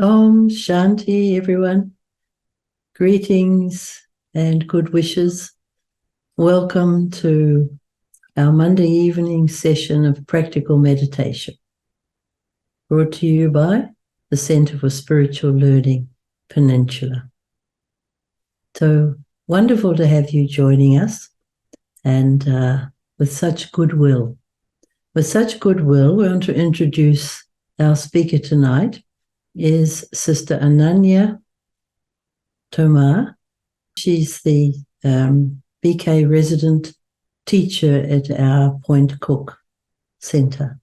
Om Shanti, everyone. Greetings and good wishes. Welcome to our Monday evening session of practical meditation, brought to you by the Center for Spiritual Learning, Peninsula. So wonderful to have you joining us, and with such goodwill. With such goodwill, we want to introduce our speaker tonight is Sister Ananya Tomar. She's the BK resident teacher at our Point Cook Centre.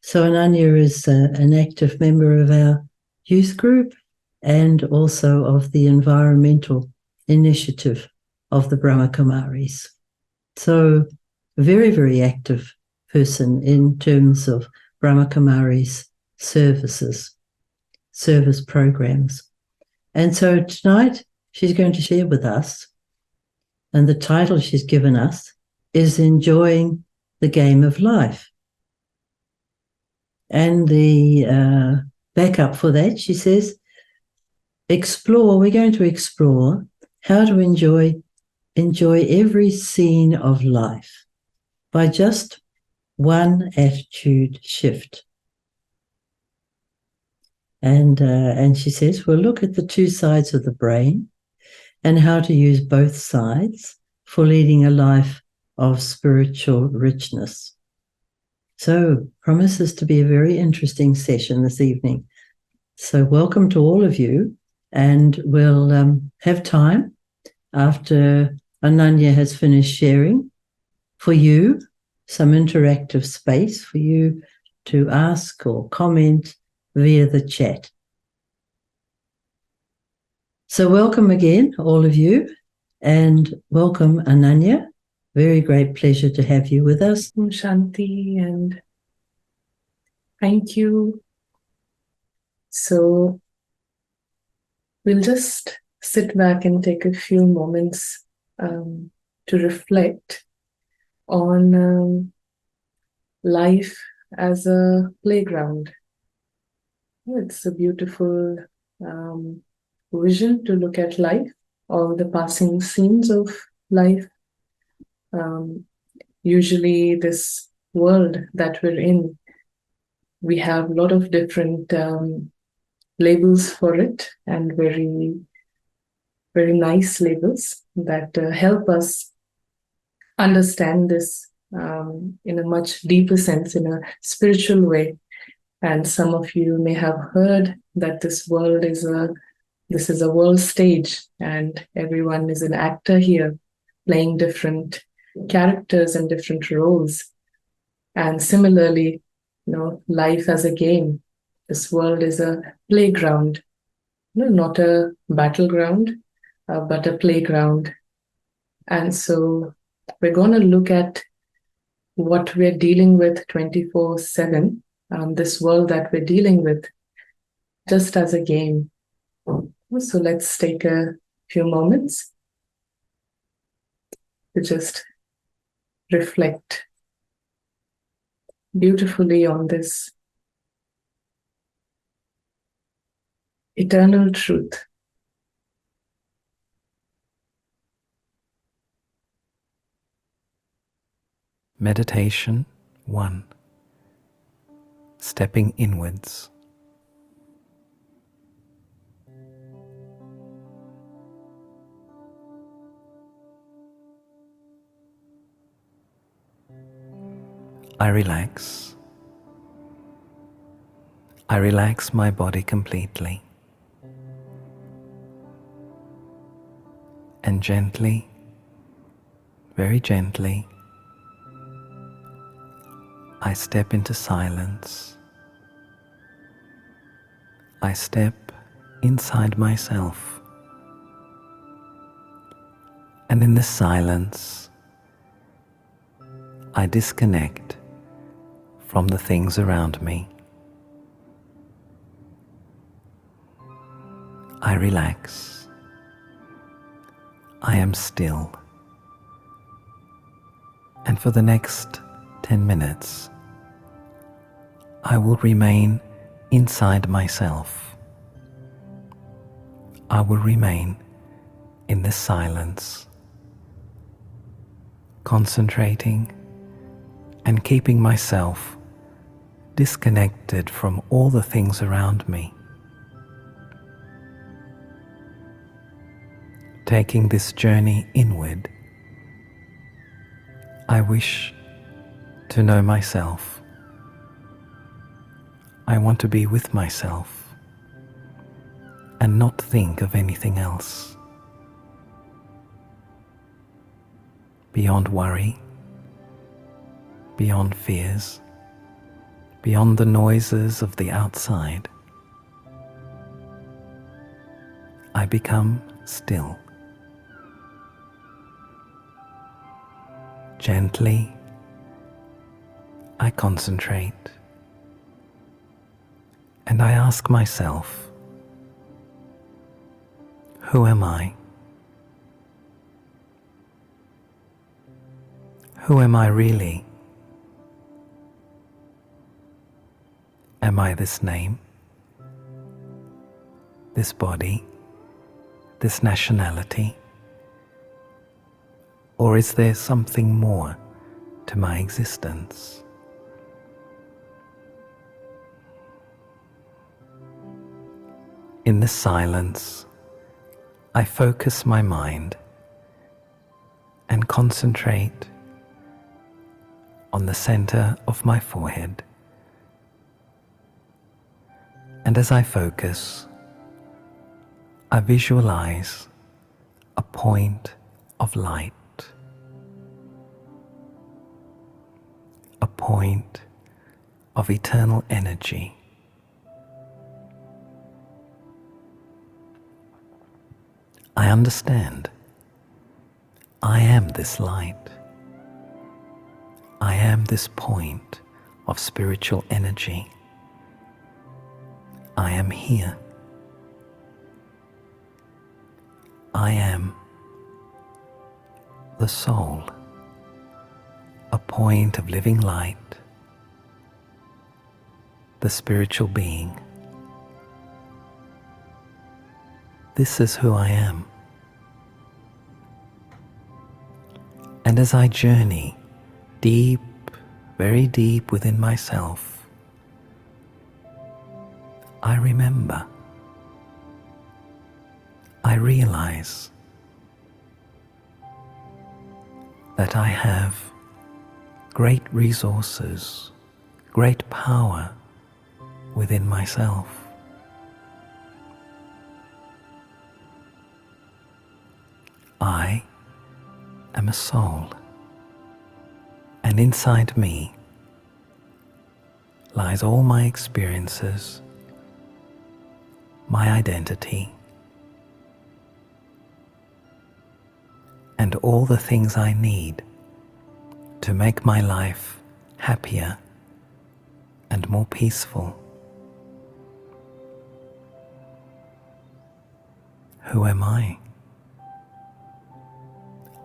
So Ananya is an active member of our youth group and also of the environmental initiative of the Brahmakumaris. So a very, very active person in terms of Brahmakumaris service programs. And so tonight she's going to share with us, and the title she's given us is Enjoying the Game of Life. And the backup for that, she says, we're going to explore how to enjoy every scene of life by just one attitude shift. And she says, we'll look at the two sides of the brain and how to use both sides for leading a life of spiritual richness. So promises to be a very interesting session this evening. So welcome to all of you, and we'll have time after Ananya has finished sharing for you, some interactive space for you to ask or comment via the chat. So welcome again, all of you, and welcome Ananya. Very great pleasure to have you with us. Shanti, and thank you. So we'll just sit back and take a few moments to reflect on life as a playground. It's a beautiful vision to look at life, all the passing scenes of life. Usually this world that we're in, we have a lot of different labels for it, and very, very nice labels that help us understand this in a much deeper sense, in a spiritual way. And some of you may have heard that this world is a world stage, and everyone is an actor here, playing different characters and different roles. And similarly, life as a game. This world is a playground, not a battleground, but a playground. And so we're going to look at what we're dealing with 24/7. This world that we're dealing with, just as a game. So let's take a few moments to just reflect beautifully on this eternal truth. Meditation 1. Stepping inwards. I relax. I relax my body completely. And gently, very gently, I step into silence. I step inside myself. And in the silence, I disconnect from the things around me. I relax. I am still. And for the next 10 minutes, I will remain inside myself. I will remain in this silence, concentrating and keeping myself disconnected from all the things around me. Taking this journey inward, I wish to know myself. I want to be with myself and not think of anything else. Beyond worry, beyond fears, beyond the noises of the outside, I become still. Gently, I concentrate and I ask myself, who am I? Who am I really? Am I this name, this body, this nationality? Or is there something more to my existence? In the silence, I focus my mind and concentrate on the center of my forehead. And as I focus, I visualize a point of light, a point of eternal energy. I understand. I am this light. I am this point of spiritual energy. I am here. I am the soul, a point of living light, the spiritual being. This is who I am. And as I journey deep, very deep within myself, I remember, I realize that I have great resources, great power within myself. I am a soul, and inside me lies all my experiences, my identity, and all the things I need to make my life happier and more peaceful. Who am I?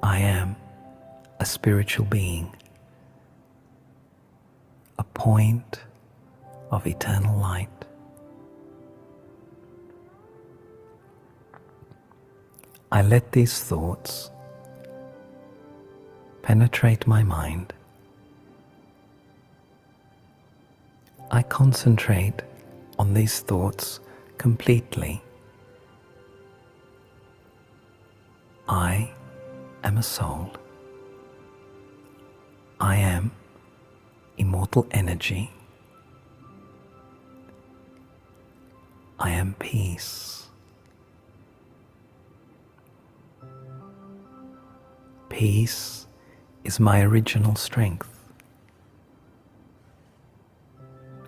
I am a spiritual being, a point of eternal light. I let these thoughts penetrate my mind. I concentrate on these thoughts completely. I am a soul. I am immortal energy. I am peace. Peace is my original strength.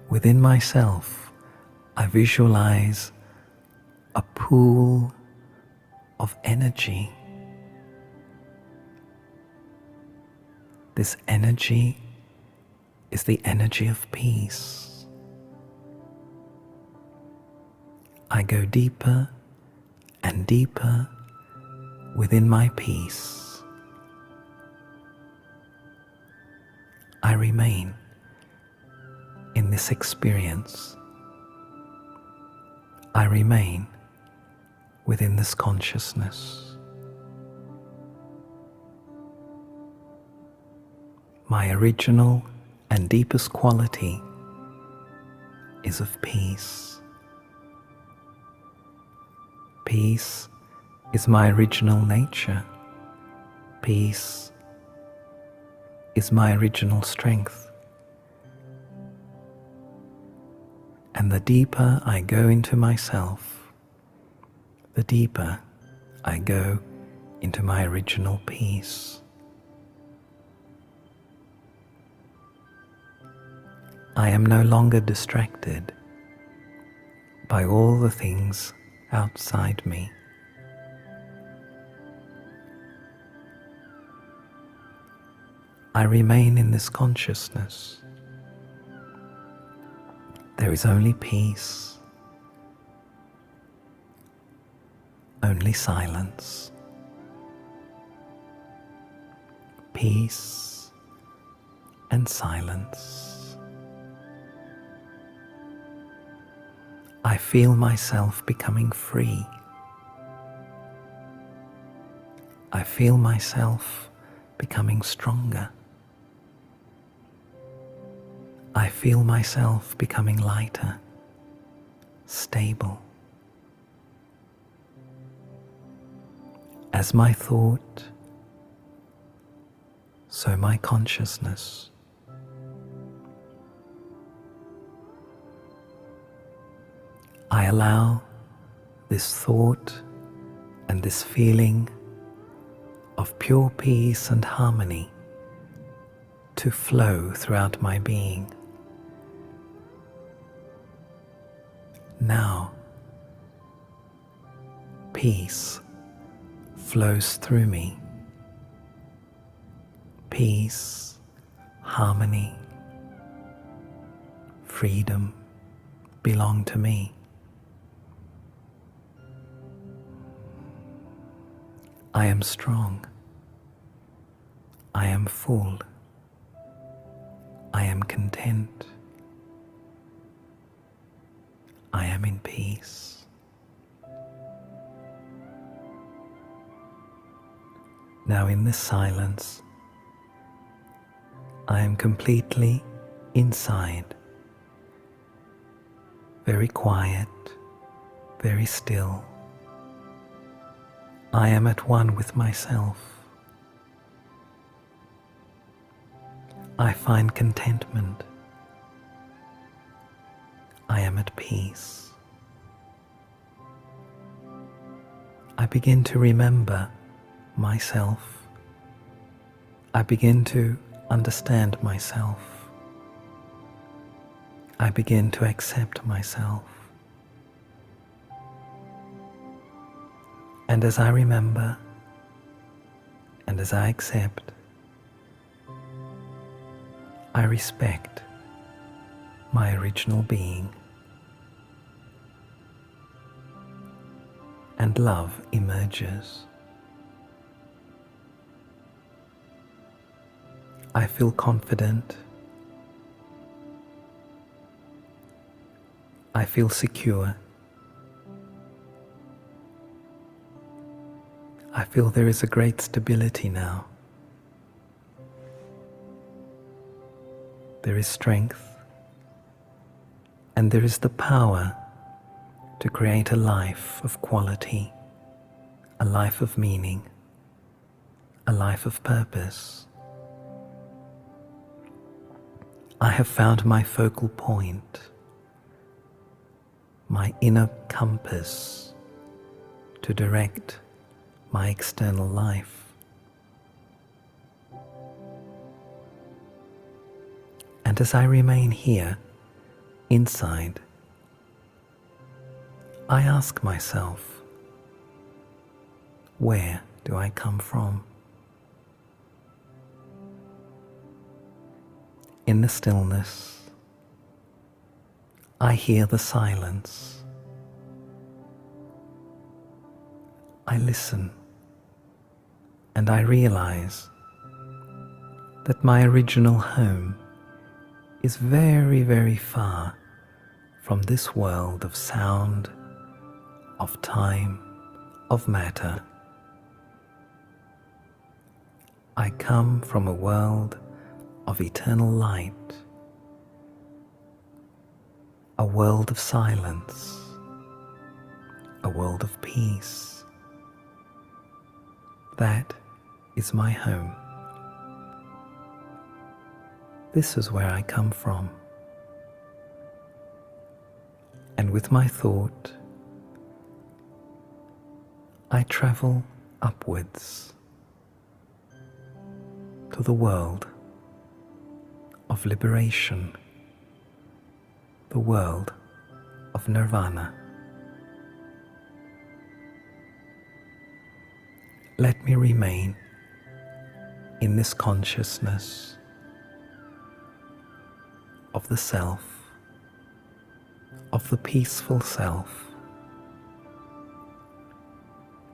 Within myself, I visualize a pool of energy. This energy is the energy of peace. I go deeper and deeper within my peace. I remain in this experience I remain within this consciousness. My original and deepest quality is of peace. Peace is my original nature. Peace is my original strength. And the deeper I go into myself, the deeper I go into my original peace. I am no longer distracted by all the things outside me. I remain in this consciousness. There is only peace, only silence, peace and silence. I feel myself becoming free. I feel myself becoming stronger. I feel myself becoming lighter, stable. As my thought, so my consciousness. I allow this thought and this feeling of pure peace and harmony to flow throughout my being. Now, peace flows through me. Peace, harmony, freedom belong to me. I am strong. I am full. I am content. I am in peace. Now in this silence, I am completely inside, very quiet, very still. I am at one with myself. I find contentment. I am at peace. I begin to remember myself. I begin to understand myself. I begin to accept myself. And as I remember, and as I accept, I respect my original being, and love emerges. I feel confident. I feel secure. I feel there is a great stability now. There is strength, and there is the power to create a life of quality, a life of meaning, a life of purpose. I have found my focal point, my inner compass to direct my external life. And as I remain here, inside, I ask myself, where do I come from? In the stillness, I hear the silence. I listen, and I realize that my original home is very, very far from this world of sound, of time, of matter. I come from a world of eternal light, a world of silence, a world of peace. That is my home. This is where I come from. And with my thought, I travel upwards to the world of liberation, the world of nirvana. Let me remain in this consciousness of the self, of the peaceful self,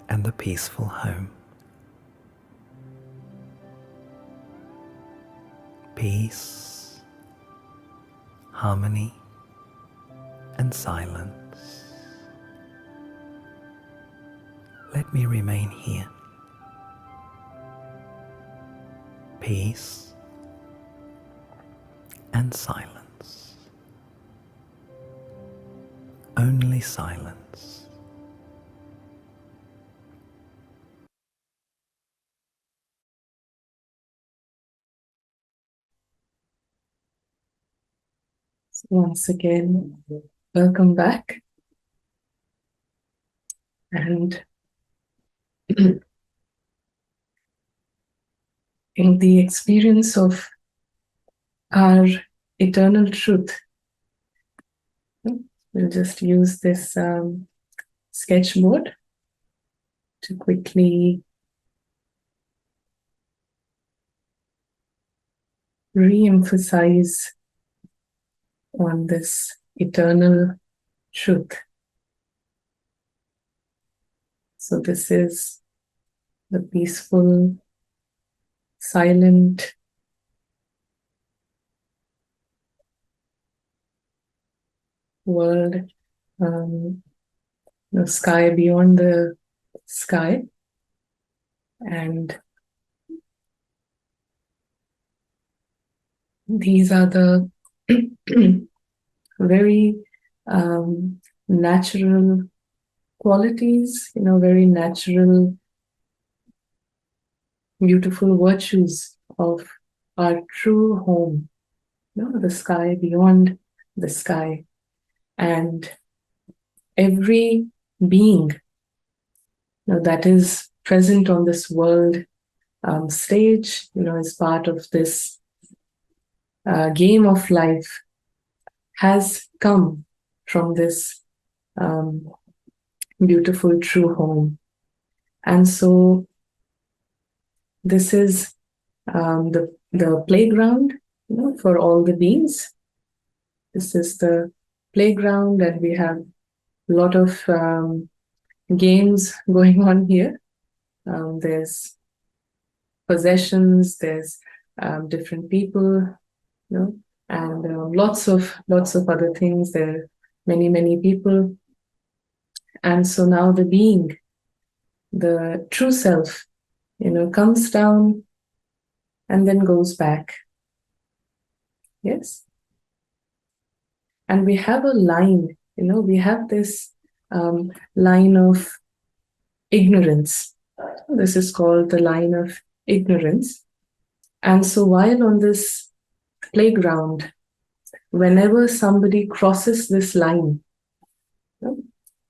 and the peaceful home. Peace, harmony, and silence. Let me remain here. Peace and silence. Only silence. So once again, welcome back. And in the experience of our eternal truth, we'll just use this sketchboard to quickly re-emphasize on this eternal truth. So this is the peaceful, silent world, the sky beyond the sky, and these are the very natural qualities, very natural, beautiful virtues of our true home, the sky beyond the sky. And every being that is present on this world stage, is part of this game of life, has come from this beautiful true home. And so this is the playground for all the beings. This is the playground, and we have a lot of games going on here. There's possessions, there's different people, and lots of other things. There are many people. And so now the being, the true self, comes down and then goes back. Yes. And we have a line, we have this line of ignorance. This is called the line of ignorance. And so while on this playground, whenever somebody crosses this line,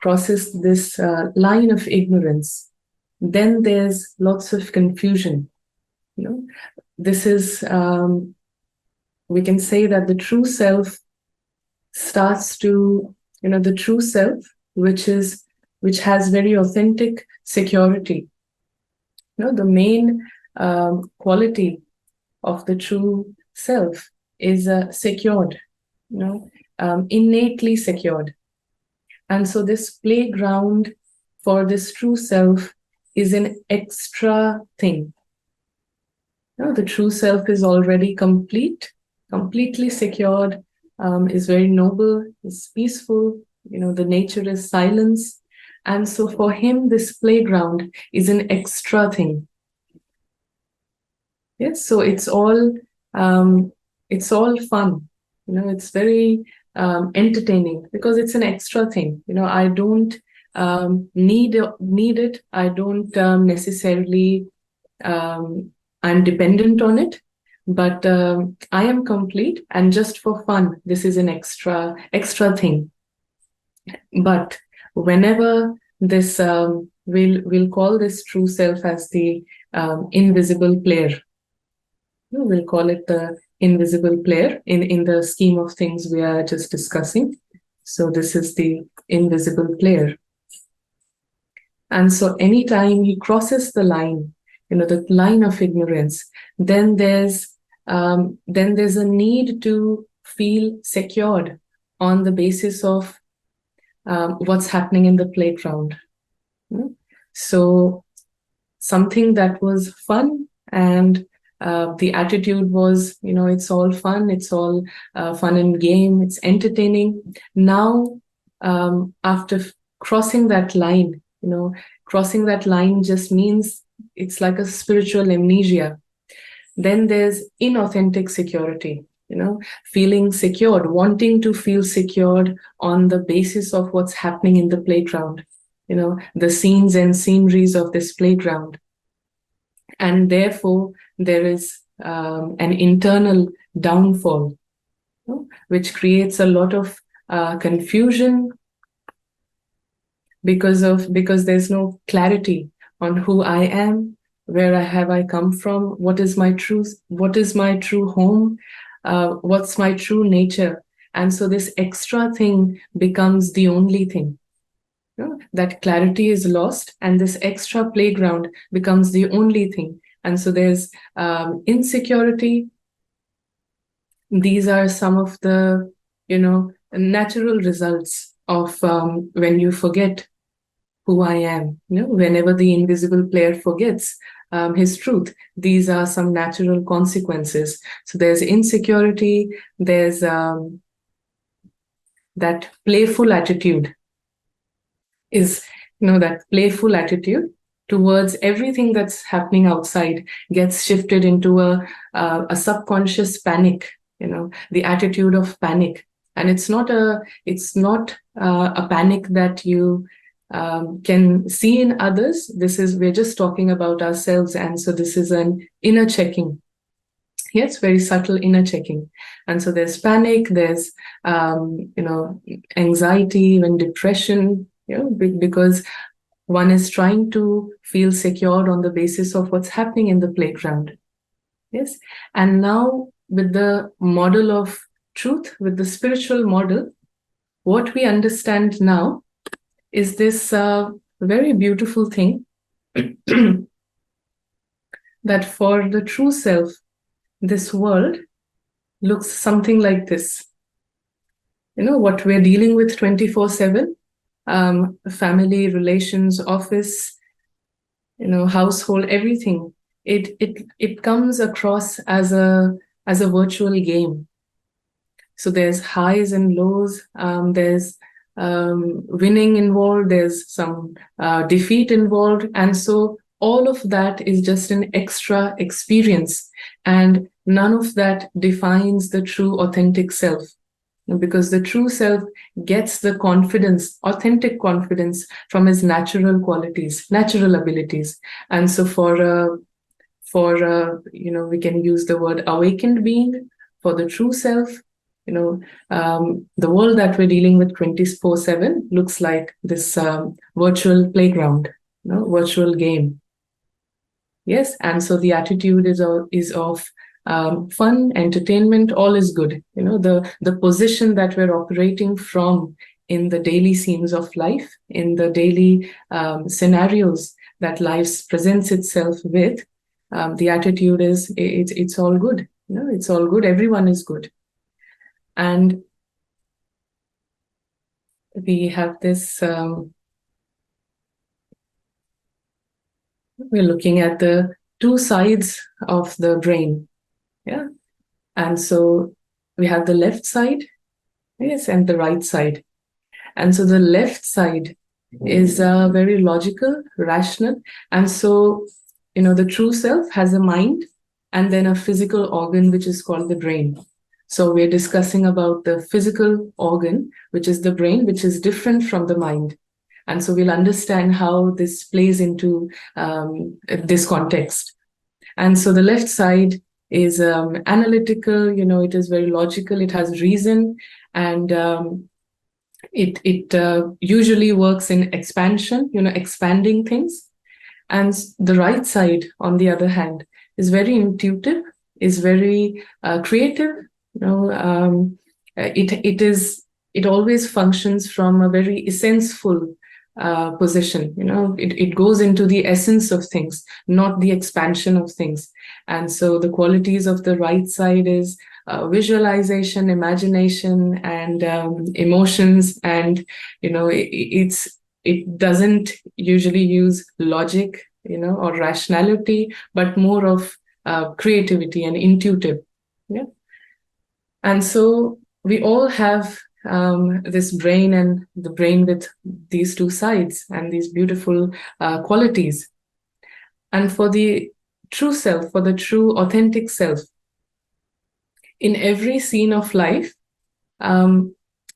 crosses this line of ignorance, then there's lots of confusion. This is, we can say that the true self starts to, the true self, which has very authentic security. The main quality of the true self is secured, innately secured. And so this playground for this true self is an extra thing. The true self is already completely secured, is very noble, is peaceful. The nature is silence. And so for him, this playground is an extra thing. Yes, so it's all fun. It's very entertaining because it's an extra thing. I don't need it. I don't necessarily I'm dependent on it, but I am complete, and just for fun, this is an extra thing. But whenever this we'll call this true self as the invisible player. We'll call it the invisible player in the scheme of things we are just discussing. So this is the invisible player. And so anytime he crosses the line, the line of ignorance, then there's a need to feel secured on the basis of what's happening in the playground. So something that was fun, and the attitude was, it's all fun, it's all fun and game, it's entertaining. Now, after crossing that line, crossing that line just means it's like a spiritual amnesia. Then there's inauthentic security, feeling secured, wanting to feel secured on the basis of what's happening in the playground, the scenes and sceneries of this playground. And therefore, there is an internal downfall, which creates a lot of confusion because there's no clarity on who I am, where have I come from, what is my truth, what is my true home, what's my true nature. And so this extra thing becomes the only thing. That clarity is lost, and this extra playground becomes the only thing. And so there's insecurity. These are some of the, natural results of when you forget who I am. Whenever the invisible player forgets his truth, these are some natural consequences. So there's insecurity, there's that playful attitude is, that playful attitude towards everything that's happening outside gets shifted into a subconscious panic, the attitude of panic. And it's not a panic that you can see in others. We're just talking about ourselves. And so this is an inner checking. Yes, very subtle inner checking. And so there's panic, there's, anxiety, even depression, because one is trying to feel secure on the basis of what's happening in the playground. Yes. And now with the model of truth, with the spiritual model, what we understand now is this very beautiful thing that for the true self, this world looks something like this. What we're dealing with 24/7, family, relations, office, household, everything. It comes across as a virtual game. So there's highs and lows. There's winning involved. There's some defeat involved, and so all of that is just an extra experience, and none of that defines the true authentic self. Because the true self gets the confidence, authentic confidence, from his natural qualities, natural abilities. And so for we can use the word awakened being, for the true self, the world that we're dealing with 24/7 looks like this virtual playground, virtual game. Yes, and so the attitude is of fun, entertainment, all is good. The position that we're operating from in the daily scenes of life, in the daily scenarios that life presents itself with, the attitude is it's all good. It's all good. Everyone is good. And we have this, we're looking at the two sides of the brain. Yeah. And so we have the left side, yes, and the right side. And so the left side is very logical, rational. And so, the true self has a mind and then a physical organ, which is called the brain. So we're discussing about the physical organ, which is the brain, which is different from the mind. And so we'll understand how this plays into this context. And so the left side is analytical, it is very logical, it has reason, and it usually works in expansion, expanding things. And the right side, on the other hand, is very intuitive, is very creative. It always functions from a very essential position. It goes into the essence of things, not the expansion of things. And so the qualities of the right side is visualization, imagination, and emotions. And it doesn't usually use logic, or rationality, but more of creativity and intuitive. Yeah. And so we all have this brain, and the brain with these two sides and these beautiful qualities. And for the true self, for the true authentic self, in every scene of life,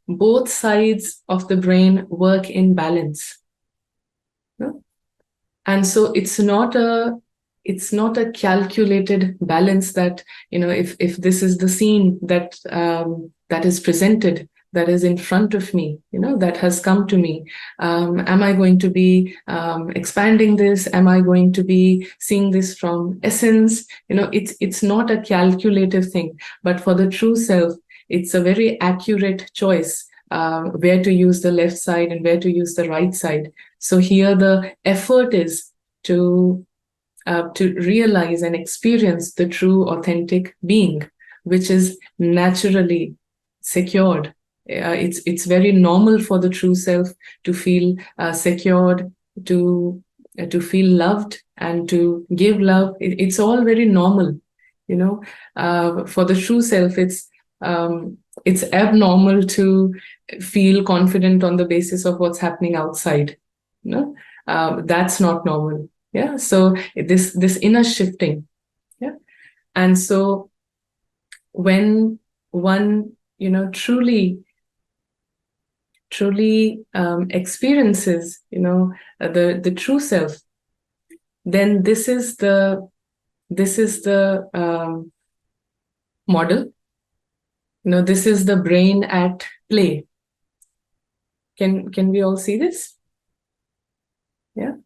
both sides of the brain work in balance. And so it's not a calculated balance that, if this is the scene that is presented, that is in front of me, that has come to me, am I going to be expanding this? Am I going to be seeing this from essence? It's not a calculative thing, but for the true self, it's a very accurate choice where to use the left side and where to use the right side. So here the effort is to realize and experience the true authentic being, which is naturally secured. It's very normal for the true self to feel secured, to feel loved, and to give love. It's all very normal, for the true self. It's abnormal to feel confident on the basis of what's happening outside. That's not normal. Yeah. So this inner shifting. Yeah. And so when one, truly experiences, the true self, then this is the model. This is the brain at play. Can we all see this? Yeah.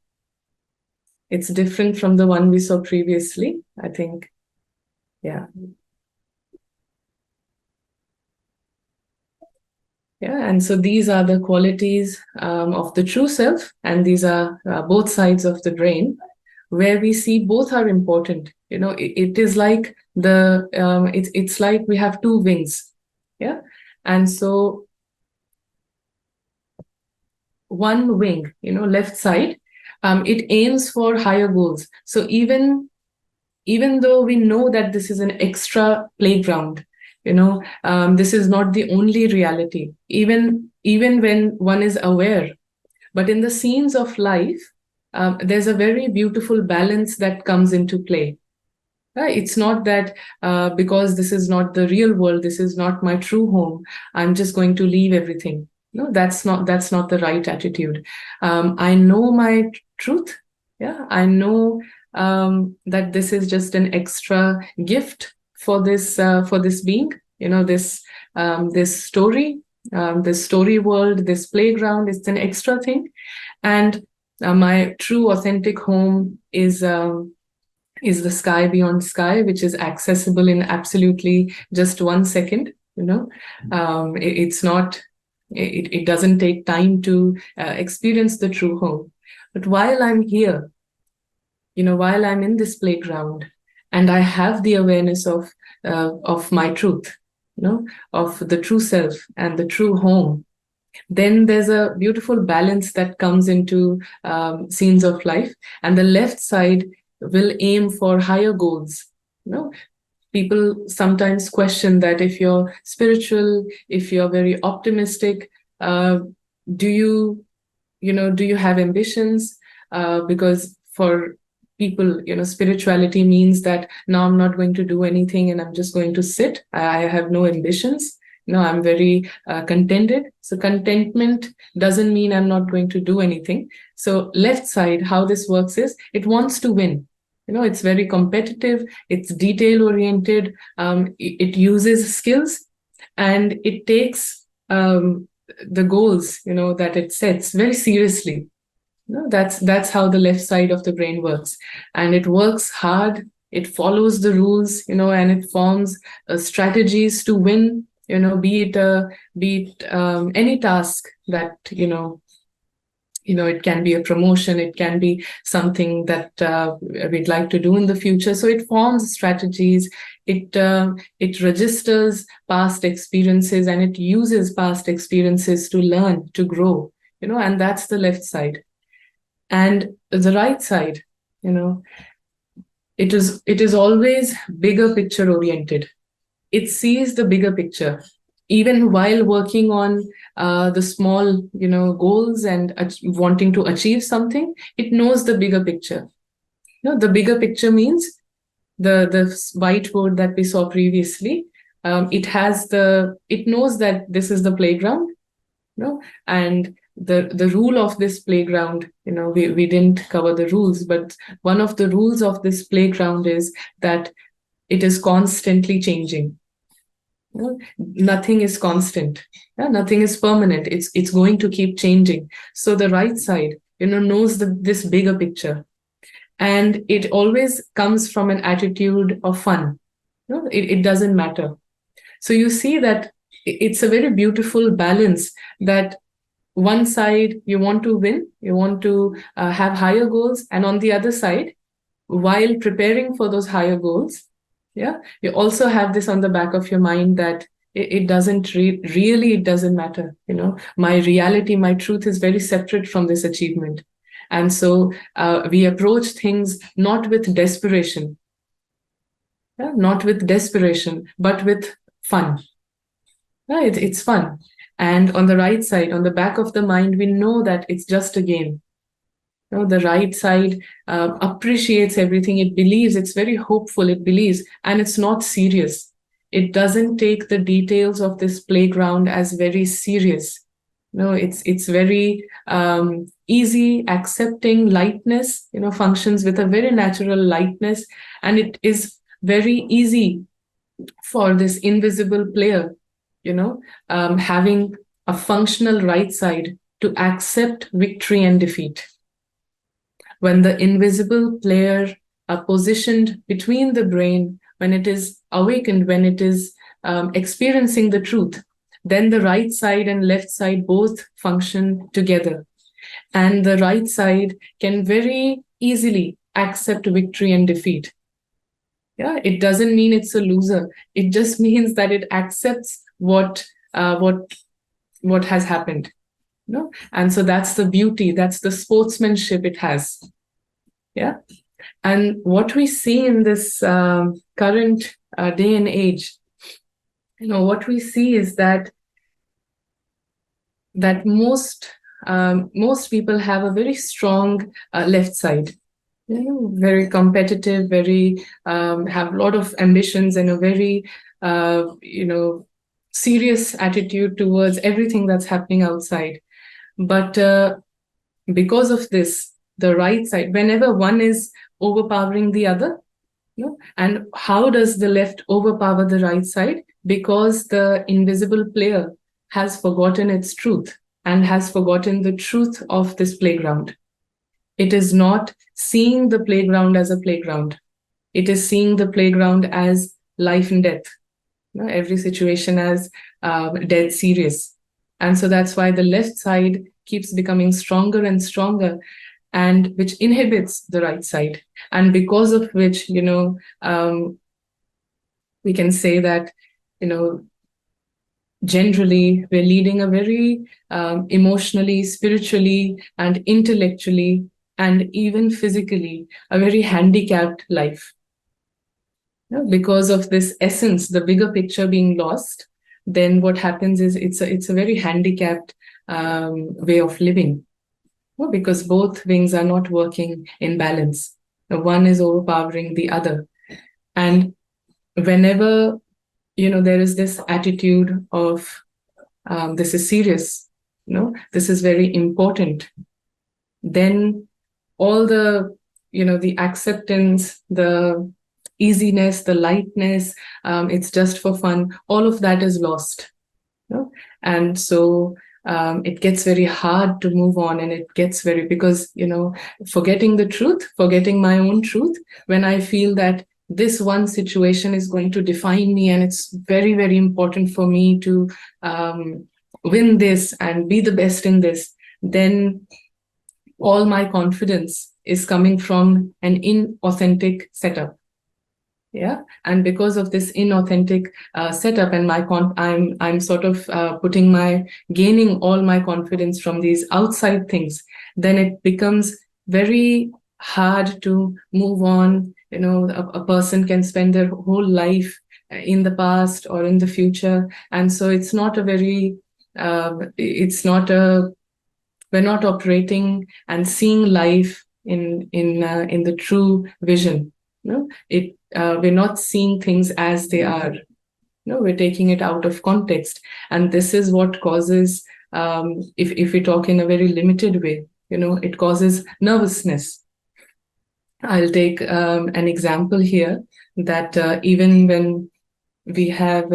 It's different from the one we saw previously, I think. Yeah. Yeah, and so these are the qualities of the true self, and these are both sides of the brain, where we see both are important. It is like it's like we have two wings. Yeah. And so one wing, left side, it aims for higher goals. So even though we know that this is an extra playground, this is not the only reality, even when one is aware. But in the scenes of life, there's a very beautiful balance that comes into play. It's not that because this is not the real world, this is not my true home, I'm just going to leave everything. No, that's not the right attitude. I know my truth. Yeah, I know that this is just an extra gift for this being. This story, this story world, this playground. It's an extra thing, and my true authentic home is the sky beyond sky, which is accessible in absolutely just 1 second. It's not. It doesn't take time to experience the true home. But while I'm here, while I'm in this playground, and I have the awareness of my truth, of the true self and the true home, then there's a beautiful balance that comes into scenes of life. And the left side will aim for higher goals. People sometimes question that if you're spiritual, if you're very optimistic, do you do you have ambitions? Because for people, spirituality means that now I'm not going to do anything and I'm just going to sit. I have no ambitions. I'm very contented. So contentment doesn't mean I'm not going to do anything. So left side, how this works is it wants to win. It's very competitive. It's detail oriented. It uses skills, and it takes the goals, that it sets very seriously. That's how the left side of the brain works, and it works hard. It follows the rules, and it forms strategies to win. Be it any task that it can be a promotion, it can be something that we'd like to do in the future. So it forms strategies, it registers past experiences, and it uses past experiences to learn, to grow, and that's the left side. And the right side, it is always bigger picture oriented. It sees the bigger picture. Even while working on the small, goals and wanting to achieve something, it knows the bigger picture. The bigger picture means the whiteboard that we saw previously. It knows that this is the playground, and the rule of this playground, we didn't cover the rules, but one of the rules of this playground is that it is constantly changing. Nothing is constant. Nothing is permanent. It's going to keep changing. So the right side, knows this bigger picture, and it always comes from an attitude of fun. It doesn't matter. So you see that it's a very beautiful balance, that one side you want to win, you want to have higher goals, and on the other side, while preparing for those higher goals, you also have this on the back of your mind that it doesn't really, it doesn't matter. My reality, my truth is very separate from this achievement. And so we approach things not with desperation, but with fun. It's fun. And on the right side, on the back of the mind, we know that it's just a game. The right side appreciates everything. It believes, it's very hopeful, it believes, and it's not serious. It doesn't take the details of this playground as very serious. It's very easy, accepting lightness, functions with a very natural lightness. And it is very easy for this invisible player, having a functional right side, to accept victory and defeat. When the invisible player are positioned between the brain, when it is awakened, when it is experiencing the truth, then the right side and left side both function together. And the right side can very easily accept victory and defeat. It doesn't mean it's a loser. It just means that it accepts what has happened. And so that's the beauty, that's the sportsmanship it has. And what we see in this current day and age, what we see is that most people have a very strong left side, very competitive, very have a lot of ambitions, and a very serious attitude towards everything that's happening outside. But because of this, the right side, whenever one is overpowering the other, and how does the left overpower the right side? Because the invisible player has forgotten its truth and has forgotten the truth of this playground. It is not seeing the playground as a playground. It is seeing the playground as life and death. Every situation as dead serious. And so that's why the left side keeps becoming stronger and stronger, and which inhibits the right side. And because of which, we can say that, generally we're leading a very emotionally, spiritually, and intellectually, and even physically, a very handicapped life. Because of this essence, the bigger picture being lost, then what happens is it's a very handicapped way of living. because both wings are not working in balance. One is overpowering the other. And whenever, there is this attitude of this is serious, this is very important, then all the, the acceptance, the easiness, the lightness, it's just for fun, all of that is lost. And so it gets very hard to move on, and it gets very, because, forgetting the truth, forgetting my own truth, when I feel that this one situation is going to define me, and it's very, very important for me to win this and be the best in this, then all my confidence is coming from an inauthentic setup. Yeah, and because of this inauthentic setup, and I'm sort of gaining all my confidence from these outside things, then it becomes very hard to move on. A person can spend their whole life in the past or in the future, and so it's not a very, we're not operating and seeing life in the true vision. We're not seeing things as they are. We're taking it out of context, and this is what causes, if we talk in a very limited way, it causes nervousness. I'll take an example here, that even when we have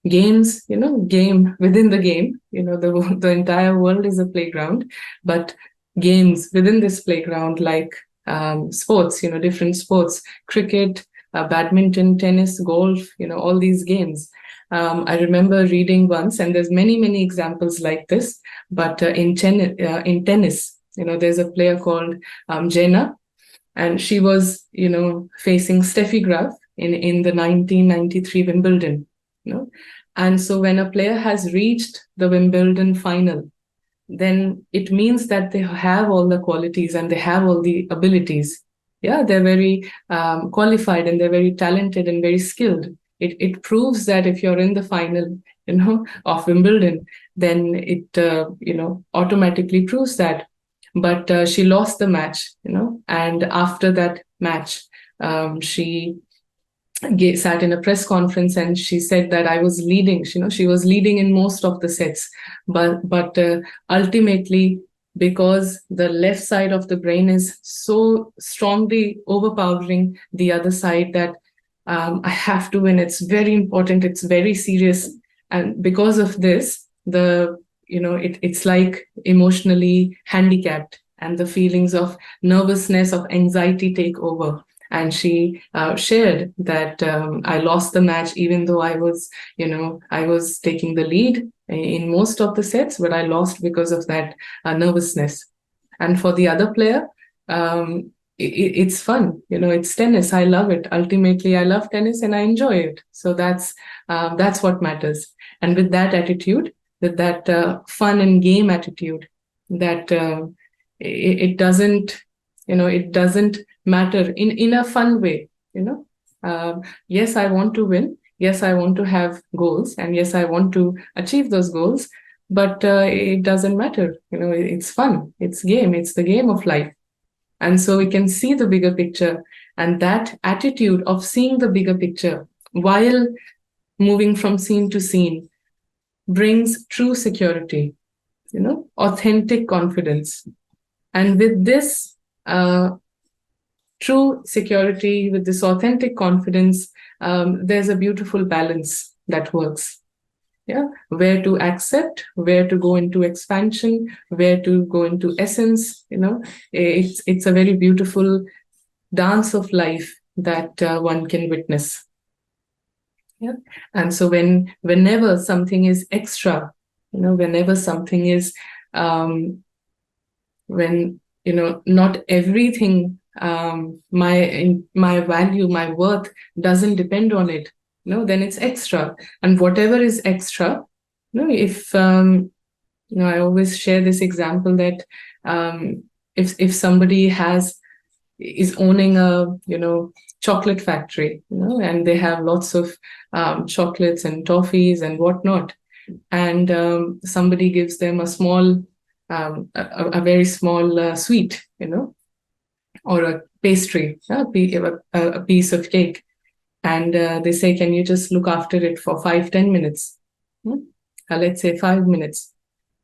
games, game within the game, the entire world is a playground, but games within this playground, like sports, different sports, cricket, badminton, tennis, golf, all these games. I remember reading once, and there's many, many examples like this, but in tennis, there's a player called Jenna, and she was, facing Steffi Graf in the 1993 Wimbledon, And so when a player has reached the Wimbledon final, then it means that they have all the qualities and they have all the abilities. Yeah, they're very qualified, and they're very talented and very skilled. It proves that if you're in the final, of Wimbledon, then it, automatically proves that. But she lost the match, and after that match, she sat in a press conference, and she said that I was leading. She was leading in most of the sets, but ultimately, because the left side of the brain is so strongly overpowering the other side, that I have to win. It's very important. It's very serious, and because of this, it's like emotionally handicapped, and the feelings of nervousness, of anxiety take over. And she shared that I lost the match, even though I was taking the lead in most of the sets, but I lost because of that nervousness. And for the other player, it's fun. It's tennis. I love it. Ultimately, I love tennis and I enjoy it. So that's what matters. And with that attitude, with that fun and game attitude, that it doesn't, it doesn't matter in a fun way. Yes, I want to win. Yes, I want to have goals, and yes, I want to achieve those goals. But it doesn't matter. It's fun. It's game. It's the game of life. And so we can see the bigger picture, and that attitude of seeing the bigger picture while moving from scene to scene brings true security, authentic confidence. And with this true security, with this authentic confidence, there's a beautiful balance that works. Yeah, where to accept, where to go into expansion, where to go into essence. It's a very beautiful dance of life that one can witness. Yeah, and so whenever something is extra, whenever something is when not everything, my value, my worth doesn't depend on it, then it's extra. And whatever is extra, if I always share this example that if somebody is owning a chocolate factory, and they have lots of chocolates and toffees and whatnot, and somebody gives them a small a very small sweet, or a pastry, a piece of cake. And they say, can you just look after it for 5-10 minutes? Let's say 5 minutes.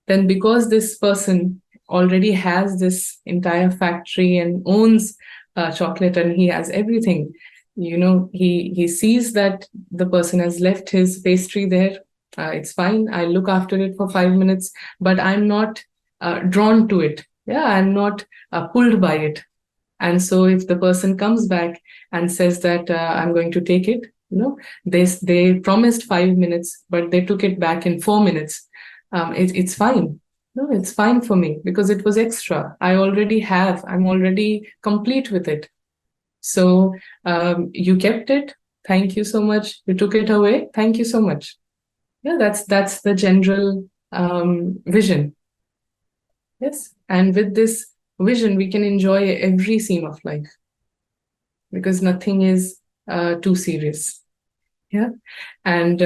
Then because this person already has this entire factory and owns chocolate, and he has everything, he sees that the person has left his pastry there. It's fine. I look after it for 5 minutes, but I'm not drawn to it. Yeah, I'm not pulled by it. And so if the person comes back and says that I'm going to take it, they promised 5 minutes, but they took it back in 4 minutes. It's fine. No, it's fine for me because it was extra. I'm already complete with it. So you kept it. Thank you so much. You took it away. Thank you so much. Yeah, that's the general vision. Yes. And with this vision, we can enjoy every scene of life because nothing is too serious. Yeah. And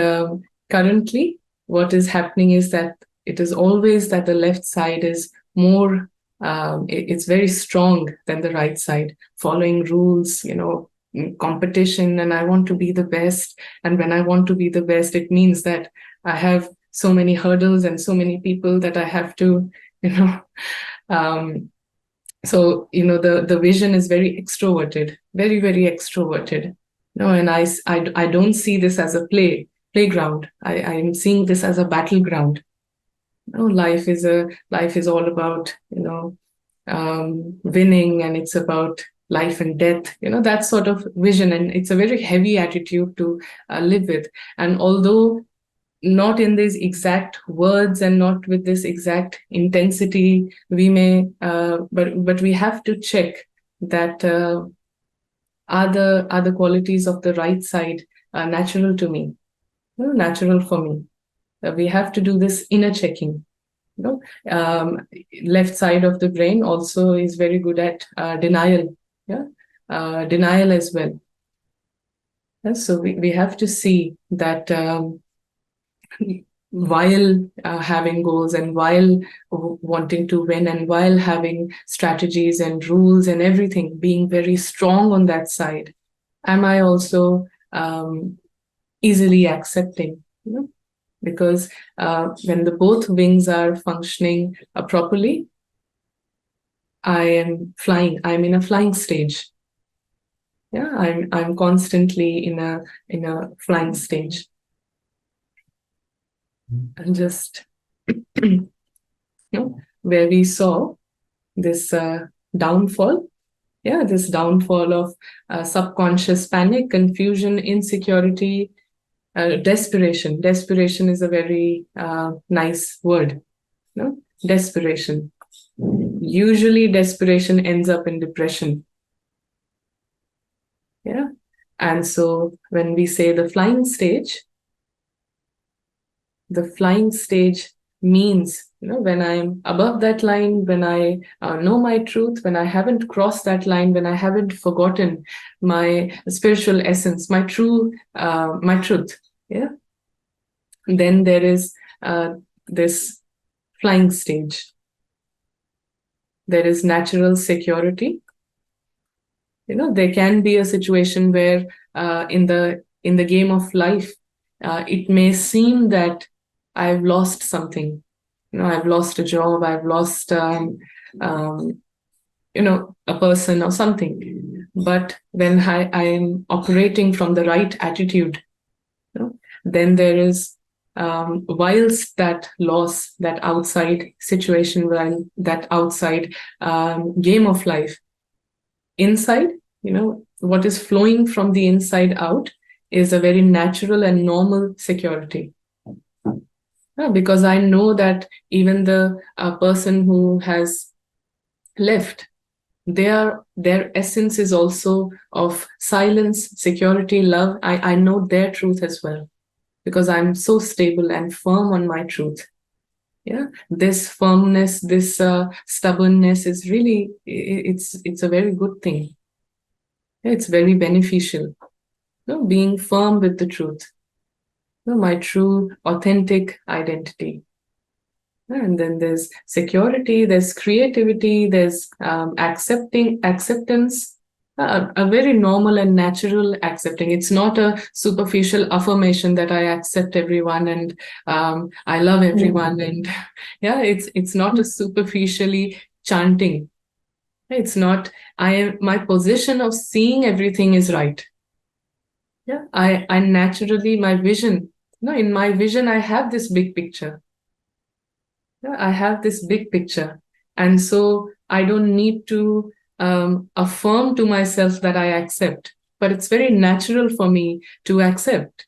currently, what is happening is that it is always that the left side is more, it's very strong than the right side, following rules, competition, and I want to be the best. And when I want to be the best, it means that I have so many hurdles and so many people that I have to, so, the vision is very extroverted, very, very extroverted. And I don't see this as a playground. I'm seeing this as a battleground. Life is all about, winning, and it's about life and death, that sort of vision. And it's a very heavy attitude to live with. And although not in these exact words and not with this exact intensity, we may, but we have to check that are the qualities of the right side natural to me, natural for me. We have to do this inner checking. Left side of the brain also is very good at denial. Denial as well. So we have to see that while having goals and while wanting to win and while having strategies and rules and everything, being very strong on that side, am I also easily accepting? Because when the both wings are functioning properly, I am flying. I'm in a flying stage. Yeah, I'm constantly in a flying stage. And just where we saw this downfall, this downfall of subconscious panic, confusion, insecurity, desperation. Desperation is a very nice word. Desperation. Usually desperation ends up in depression. Yeah. And so when we say the flying stage means, when I'm above that line, when I know my truth, when I haven't crossed that line, when I haven't forgotten my spiritual essence, my truth. Yeah. Then there is this flying stage. There is natural security. There can be a situation where in the game of life, it may seem that I've lost something. I've lost a job, I've lost a person or something. But when I'm operating from the right attitude, then there is, whilst that loss, that outside situation, that outside game of life, inside, what is flowing from the inside out is a very natural and normal security. Because I know that even the person who has left, their essence is also of silence, security, love. I know their truth as well, because I'm so stable and firm on my truth. Yeah, this firmness, this stubbornness is really, it's a very good thing. It's very beneficial. Being firm with the truth. My true, authentic identity. And then there's security, there's creativity, there's acceptance, a very normal and natural accepting. It's not a superficial affirmation that I accept everyone and I love everyone. And yeah, it's not a superficially chanting. It's not, my position of seeing everything is right. Yeah, I naturally, my vision, in my vision, I have this big picture. I have this big picture. And so I don't need to affirm to myself that I accept, but it's very natural for me to accept.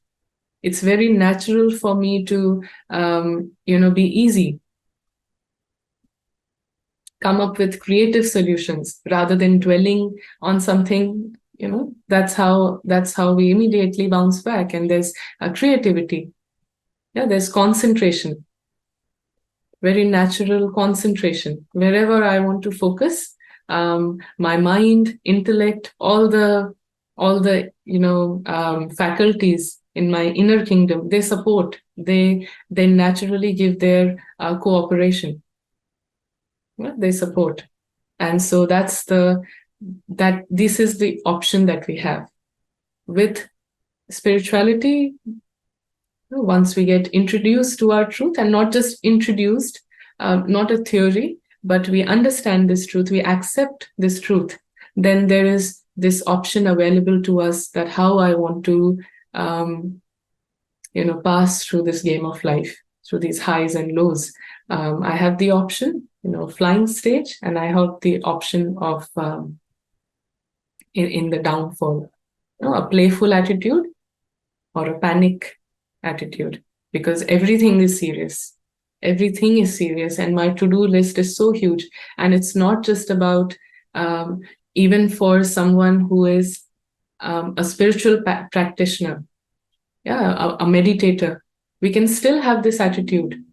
It's very natural for me to, be easy, come up with creative solutions rather than dwelling on something. That's how we immediately bounce back. And there's creativity. Yeah, there's concentration. Very natural concentration. Wherever I want to focus, my mind, intellect, all the faculties in my inner kingdom, they support. They naturally give their cooperation. Yeah, they support, and so this is the option that we have with spirituality. Once we get introduced to our truth, and not just introduced, not a theory, but we understand this truth, we accept this truth, then there is this option available to us that how I want to, pass through this game of life, through these highs and lows. I have the option, flying stage, and I have the option of in the downfall, a playful attitude or a panic attitude, because everything is serious. Everything is serious, and my to-do list is so huge. And it's not just about, even for someone who is a spiritual practitioner, a meditator, we can still have this attitude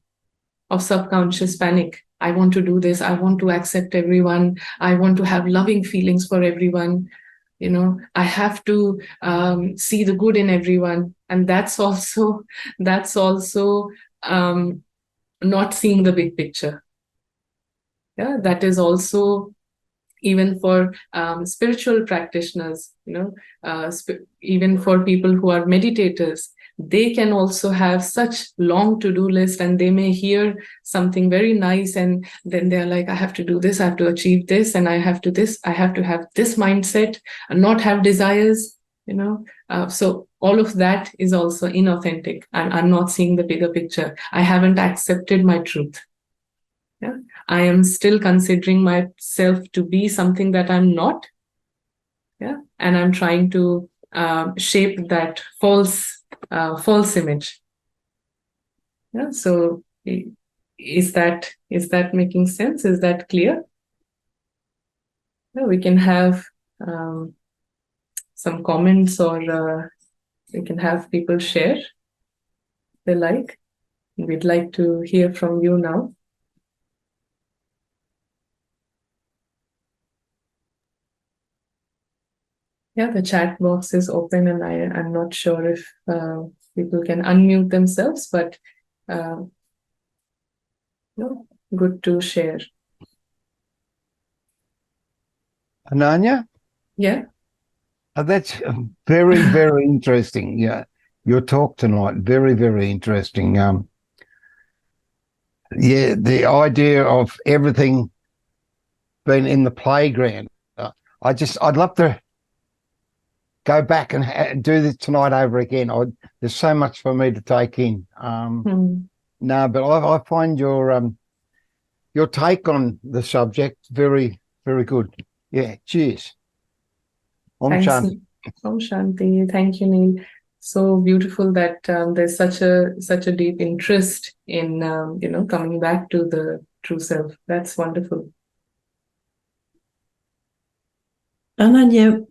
of subconscious panic. I want to do this. I want to accept everyone. I want to have loving feelings for everyone. I have to see the good in everyone. And that's also not seeing the big picture. Yeah, that is also, even for spiritual practitioners, even for people who are meditators, they can also have such long to-do list, and they may hear something very nice, and then they're like, I have to do this, I have to achieve this, and I have to have this mindset and not have desires, so all of that is also inauthentic. I'm not seeing the bigger picture. I haven't accepted my truth. Yeah, I am still considering myself to be something that I'm not. Yeah, and I'm trying to shape that false image. Yeah, so is that making sense? Is that clear? Yeah, we can have some comments, or we can have people share if they like. We'd like to hear from you now. Yeah, the chat box is open, and I'm not sure if people can unmute themselves, but good to share. Ananya? Yeah. That's very, very interesting. Yeah, your talk tonight, very, very interesting. Yeah, the idea of everything being in the playground. I'd love to go back and do this tonight over again. There's so much for me to take in. No, but I find your take on the subject very, very good. Yeah, cheers. Om Shanti. Om Shanti. Thank you, Neil. So beautiful that there's such a deep interest in coming back to the true self. That's wonderful. Ananya,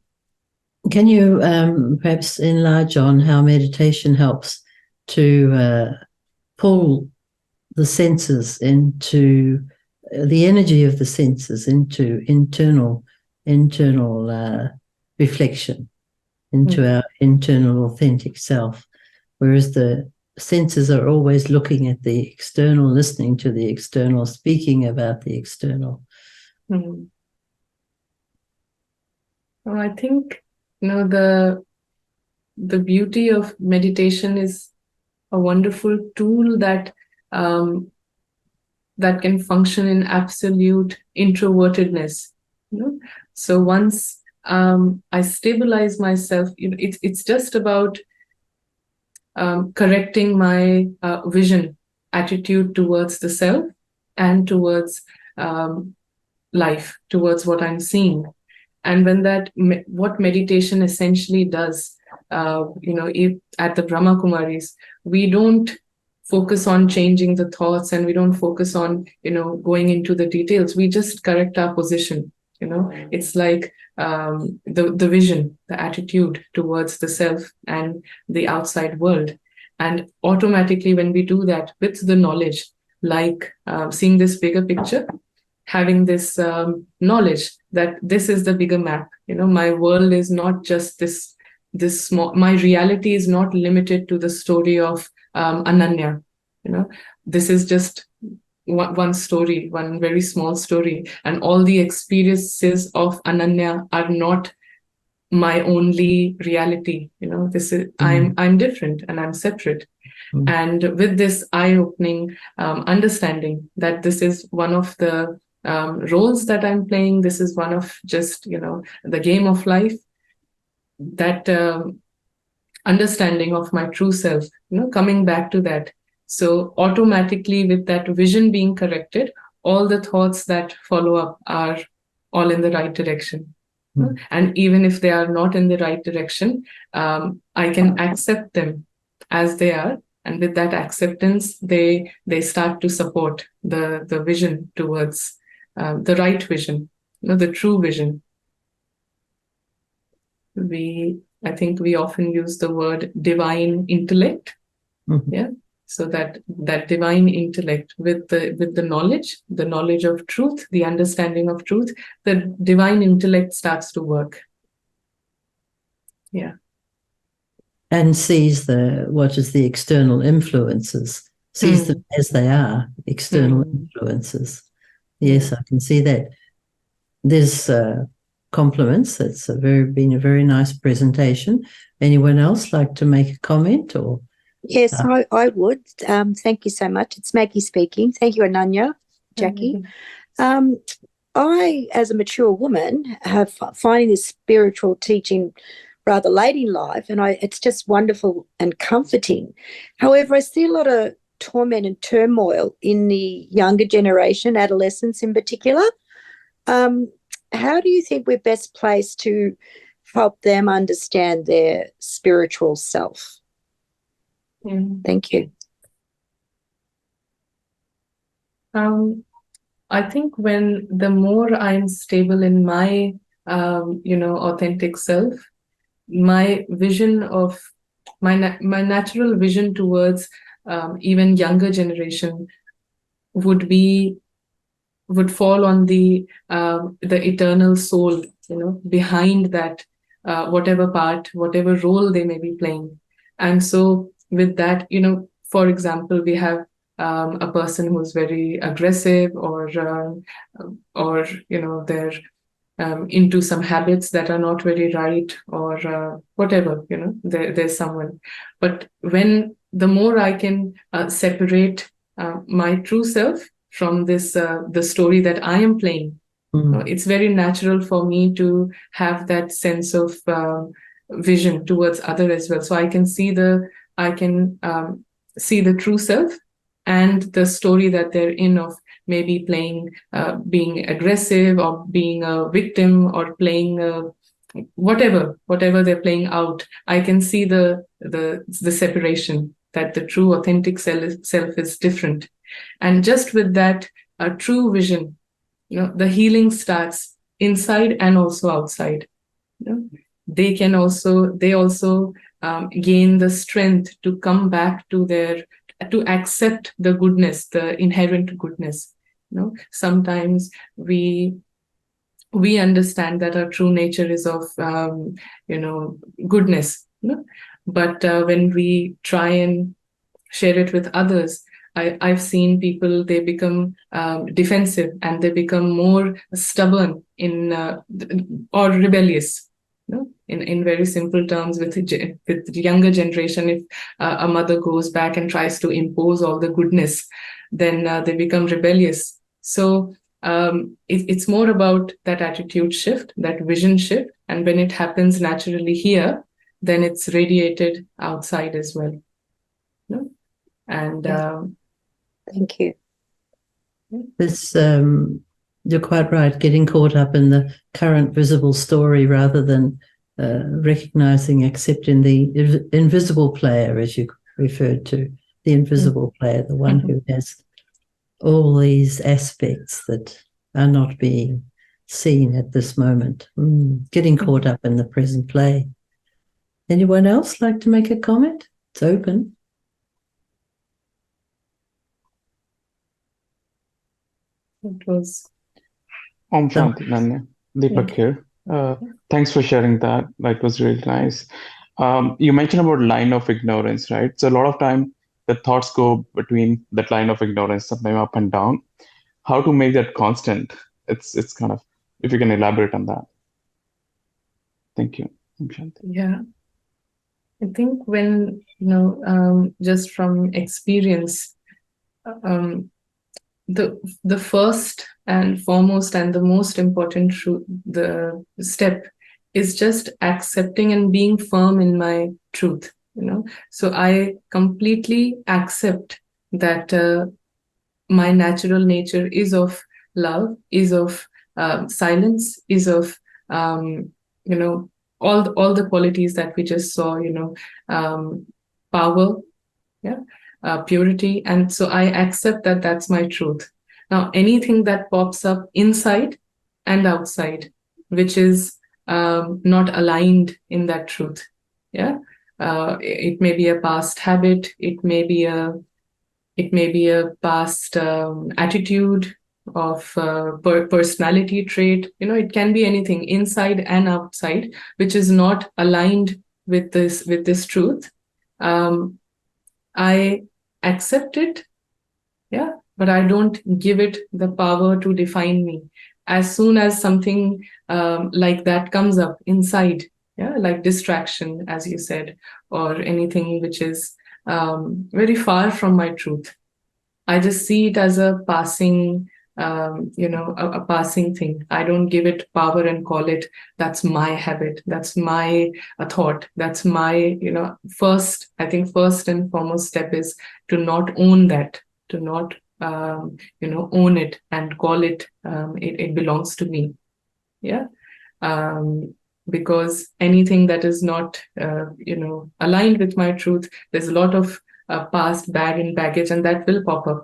can you perhaps enlarge on how meditation helps to pull the senses into the energy of the senses into internal reflection, into our internal authentic self, whereas the senses are always looking at the external, listening to the external, speaking about the external. Well, I think, the beauty of meditation is a wonderful tool that that can function in absolute introvertedness. So once I stabilize myself, it's just about correcting my vision, attitude towards the self and towards life, towards what I'm seeing. And when what meditation essentially does, if at the Brahma Kumaris, we don't focus on changing the thoughts, and we don't focus on, going into the details. We just correct our position. It's like the vision, the attitude towards the self and the outside world. And automatically, when we do that with the knowledge, like seeing this bigger picture, having this knowledge that this is the bigger map. My world is not just this small. My reality is not limited to the story of Ananya. This is just one story, one very small story, and all the experiences of Ananya are not my only reality. This is I'm different and I'm separate. And with this eye-opening understanding that this is one of the roles that I'm playing, this is one of just the game of life, that understanding of my true self, coming back to that. So automatically, with that vision being corrected, all the thoughts that follow up are all in the right direction. And even if they are not in the right direction, I can accept them as they are. And with that acceptance, they start to support the vision towards the right vision, the true vision. I think we often use the word divine intellect. Yeah. So that divine intellect with the knowledge of truth, the understanding of truth, the divine intellect starts to work. Yeah. And sees what is the external influences, sees them as they are, external influences. Yes, I can see that. There's compliments. That's been a very nice presentation. Anyone else like to make a comment? Or yes, I would. Thank you so much. It's Maggie speaking. Thank you, Ananya, Jackie. I, as a mature woman, have finding this spiritual teaching rather late in life, and it's just wonderful and comforting. However, I see a lot of torment and turmoil in the younger generation, adolescents in particular. How do you think we're best placed to help them understand their spiritual self? Thank you. I think when the more I'm stable in my, authentic self, my vision of my natural vision towards even younger generation would fall on the eternal soul, behind that, whatever part, whatever role they may be playing. And so with that, for example, we have a person who's very aggressive, or they're into some habits that are not very right, or whatever, there's someone. But when the more I can separate my true self from this, the story that I am playing, it's very natural for me to have that sense of vision towards other as well. So I can see the true self and the story that they're in, of maybe playing, being aggressive, or being a victim, or playing whatever they're playing out. I can see the separation, that the true authentic self is different. And just with that true vision, the healing starts inside and also outside. They also gain the strength to come back to to accept the goodness, the inherent goodness. Sometimes we understand that our true nature is of goodness, but when we try and share it with others, I've seen people, they become defensive, and they become more stubborn or rebellious. In very simple terms, with the younger generation, if a mother goes back and tries to impose all the goodness, then they become rebellious. So it's more about that attitude shift, that vision shift, and when it happens naturally here, then it's radiated outside as well. And thank you. This, you're quite right, getting caught up in the current visible story rather than recognizing, accepting the invisible player, as you referred to, the invisible player, the one who has all these aspects that are not being seen at this moment. Getting caught up in the present play. Anyone else like to make a comment? It's open. it was Om Shanti, Ananya. Deepak here. Thanks for sharing that. That was really nice. You mentioned about line of ignorance, right? So a lot of time the thoughts go between that line of ignorance, sometimes up and down. How to make that constant? It's kind of, if you can elaborate on that. Thank you. Om Shanti. Yeah. I think when, just from experience, the first and foremost and the most important the step is just accepting and being firm in my truth. So I completely accept that my natural nature is of love, is of silence, is of all the qualities that we just saw, power, purity. And so I accept that that's my truth. Now, anything that pops up inside and outside, which is not aligned in that truth, it may be a past habit, it may be a past attitude of personality trait. It can be anything inside and outside which is not aligned with this truth. I accept it, but I don't give it the power to define me. As soon as something like that comes up inside, like distraction, as you said, or anything which is very far from my truth, I just see it as a passing a passing thing. I don't give it power and call it, that's my habit, that's my thought, that's my, first and foremost step is to not own that, to not, own it and call it, it belongs to me. Because anything that is not, aligned with my truth, there's a lot of past bag and baggage, and that will pop up.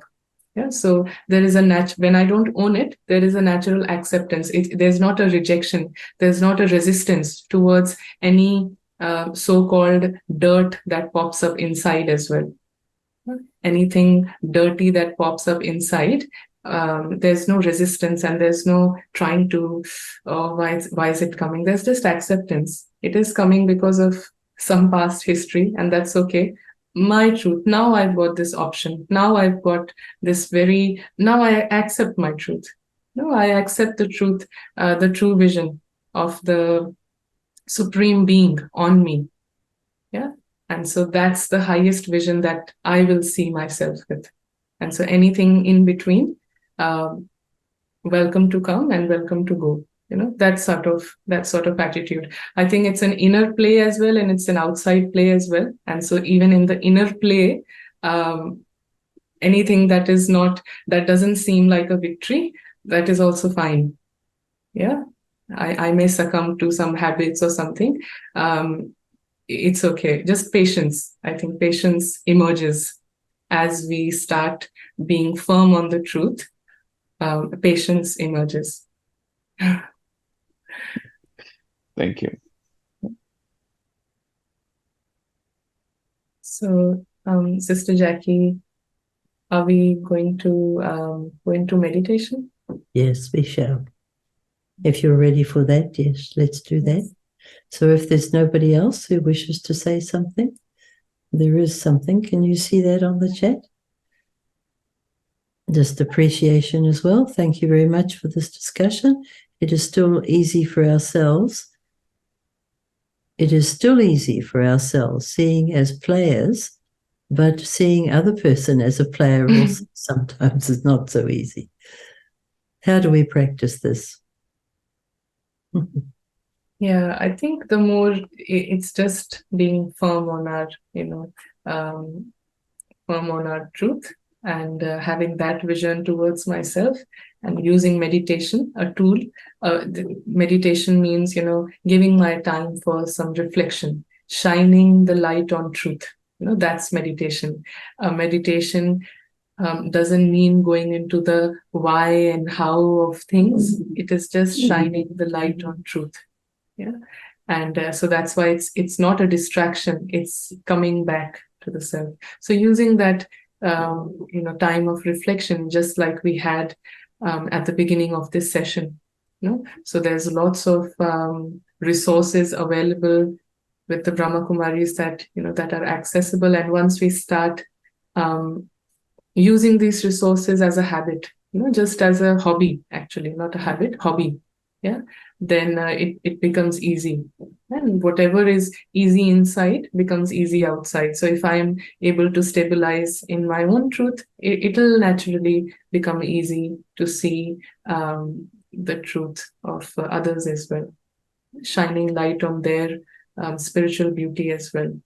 So there is when I don't own it, there is a natural acceptance. There's not a rejection. There's not a resistance towards any so-called dirt that pops up inside as well. Anything dirty that pops up inside, there's no resistance, and there's no trying to, why is it coming? There's just acceptance. It is coming because of some past history, and that's okay. My truth. Now I've got this option. Now I've got this now I accept my truth. No, I accept the truth, the true vision of the Supreme Being on me. And so that's the highest vision that I will see myself with. And so anything in between, welcome to come and welcome to go. That sort of attitude. I think it's an inner play as well, and it's an outside play as well. And so even in the inner play, anything that doesn't seem like a victory, that is also fine. I may succumb to some habits or something. It's okay. Just patience. I think patience emerges as we start being firm on the truth. Patience emerges. Thank you. So, Sister Jackie, are we going to go into meditation? Yes, we shall. If you're ready for that, yes, let's do that. So if there's nobody else who wishes to say something, There is something. Can you see that on the chat? Just appreciation as well. Thank you very much for this discussion. It is still easy for ourselves. It is still easy for ourselves, seeing as players, but seeing other person as a player also sometimes is not so easy. How do we practice this? Yeah, I think the more it's just being firm on our, firm on our truth, and having that vision towards myself, and using meditation, a tool. Meditation means, giving my time for some reflection, shining the light on truth. That's meditation. Meditation doesn't mean going into the why and how of things. It is just shining the light on truth. Yeah. And so that's why it's not a distraction. It's coming back to the self. So using that, time of reflection, just like we had at the beginning of this session. So there's lots of resources available with the Brahmakumaris that are accessible. And once we start using these resources as a habit, just as a hobby, actually, not a habit, hobby, then it becomes easy. And whatever is easy inside becomes easy outside. So if I am able to stabilize in my own truth, it'll naturally become easy to see the truth of others as well, shining light on their spiritual beauty as well.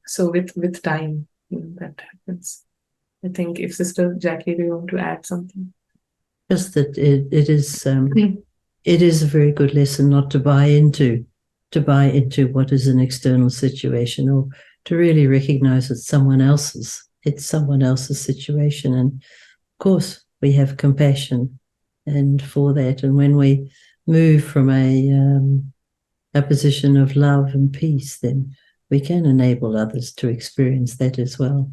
So with time, that happens. I think if Sister Jackie, do you want to add something? Just that it is a very good lesson not to buy into what is an external situation, or to really recognize it's someone else's situation. And of course we have compassion and for that. And when we move from a position of love and peace, then we can enable others to experience that as well.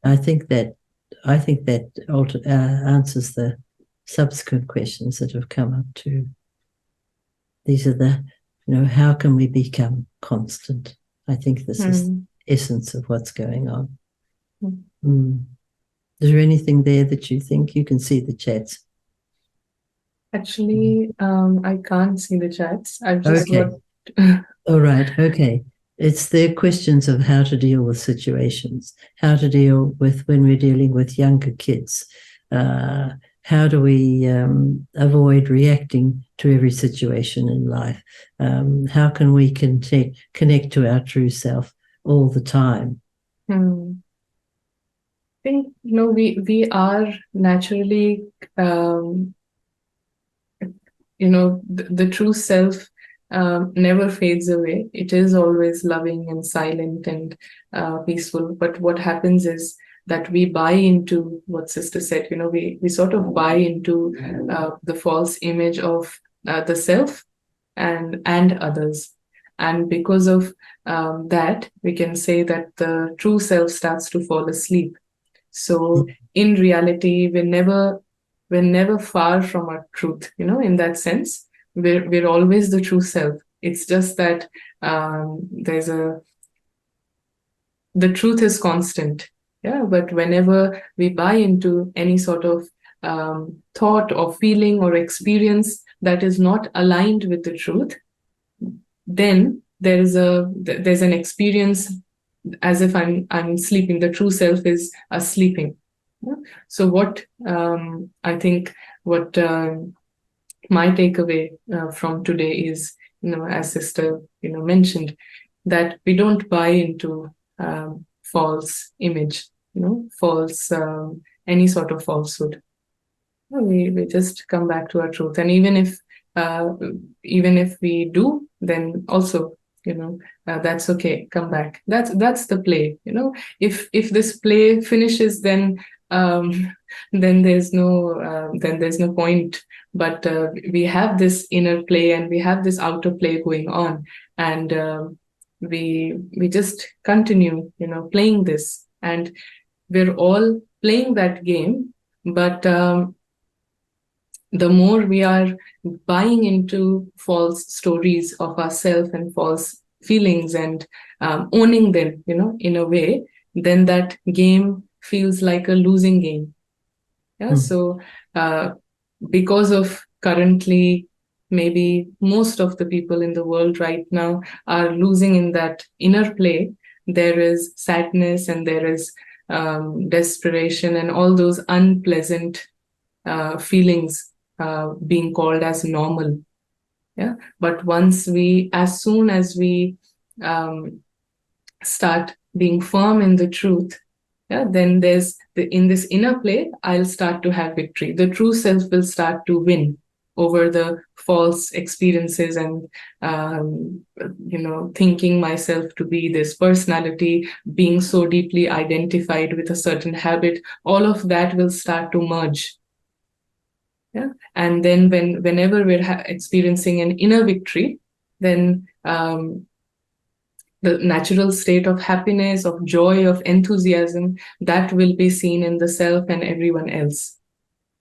I think that answers the subsequent questions that have come up too. These are the, how can we become constant? I think this is the essence of what's going on. Is there anything there that you think? You can see the chats? Actually, I can't see the chats. I've just got... All right, okay. It's their questions of how to deal with situations, how to deal with when we're dealing with younger kids. How do we avoid reacting to every situation in life? How can we connect to our true self all the time? I think, we are naturally, the true self never fades away. It is always loving and silent and peaceful. But what happens is that we buy into what Sister said. We sort of buy into the false image of the self and others. And because of that, we can say that the true self starts to fall asleep. So in reality, we're never far from our truth, in that sense. We're always the true self. It's just that the truth is constant. But whenever we buy into any sort of thought or feeling or experience that is not aligned with the truth, then there's an experience as if I'm sleeping. The true self is sleeping. So what I think what my takeaway from today is, as Sister mentioned, that we don't buy into false image, false any sort of falsehood. We just come back to our truth. And even if we do, then also that's okay. Come back. That's the play. If this play finishes, then there's no point. But we have this inner play and we have this outer play going on, and we just continue playing this, and we're all playing that game. But the more we are buying into false stories of ourselves and false feelings and owning them, in a way, then that game feels like a losing game. Yeah. So because of currently, maybe most of the people in the world right now are losing in that inner play. There is sadness and there is desperation and all those unpleasant feelings being called as normal. Yeah. But as soon as we start being firm in the truth, yeah, then there's in this inner play, I'll start to have victory. The true self will start to win over the false experiences and thinking myself to be this personality, being so deeply identified with a certain habit. All of that will start to merge. Yeah. And then whenever we're experiencing an inner victory, then the natural state of happiness, of joy, of enthusiasm, that will be seen in the self and everyone else.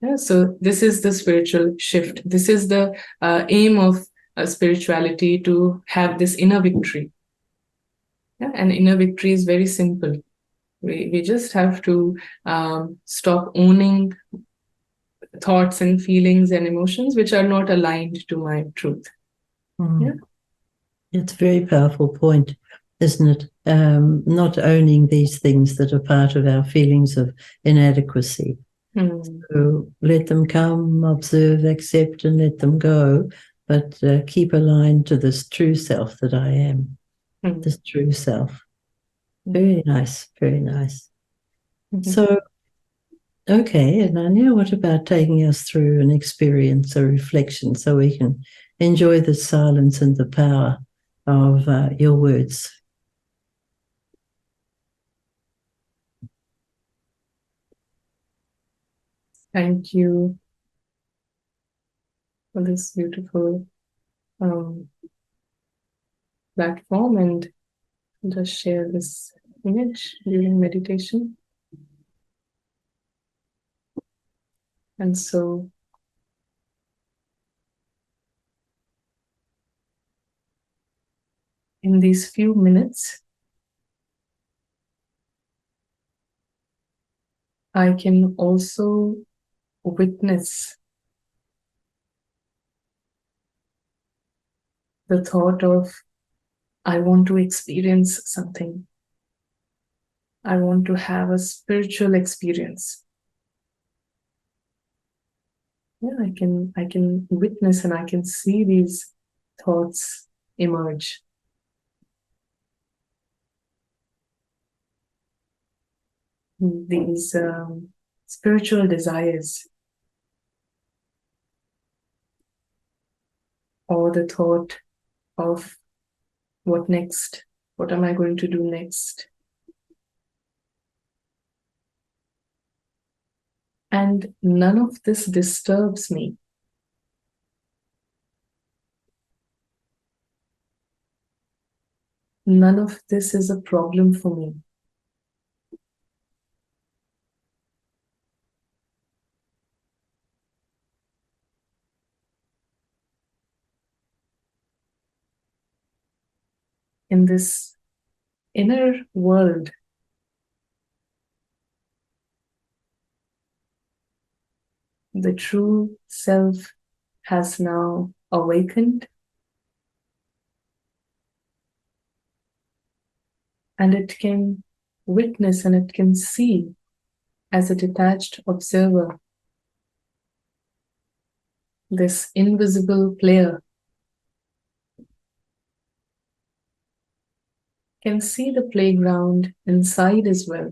Yeah, so this is the spiritual shift. This is the aim of spirituality, to have this inner victory. Yeah, and inner victory is very simple. We just have to stop owning thoughts and feelings and emotions which are not aligned to my truth. Yeah. It's a very powerful point, isn't it? Not owning these things that are part of our feelings of inadequacy. So let them come, observe, accept, and let them go, but keep aligned to this true self that I am, this true self. Very nice, very nice. So, okay, Ananya, what about taking us through an experience, a reflection, so we can enjoy the silence and the power of your words? Thank you for this beautiful platform, and just share this image during meditation. And so in these few minutes, I can also witness the thought of, I want to experience something. I want to have a spiritual experience. Yeah, I can witness and I can see these thoughts emerge. These spiritual desires, or the thought of what next? What am I going to do next? And none of this disturbs me. None of this is a problem for me. In this inner world, the true self has now awakened, and it can witness and it can see as a detached observer this invisible player, can see the playground inside as well,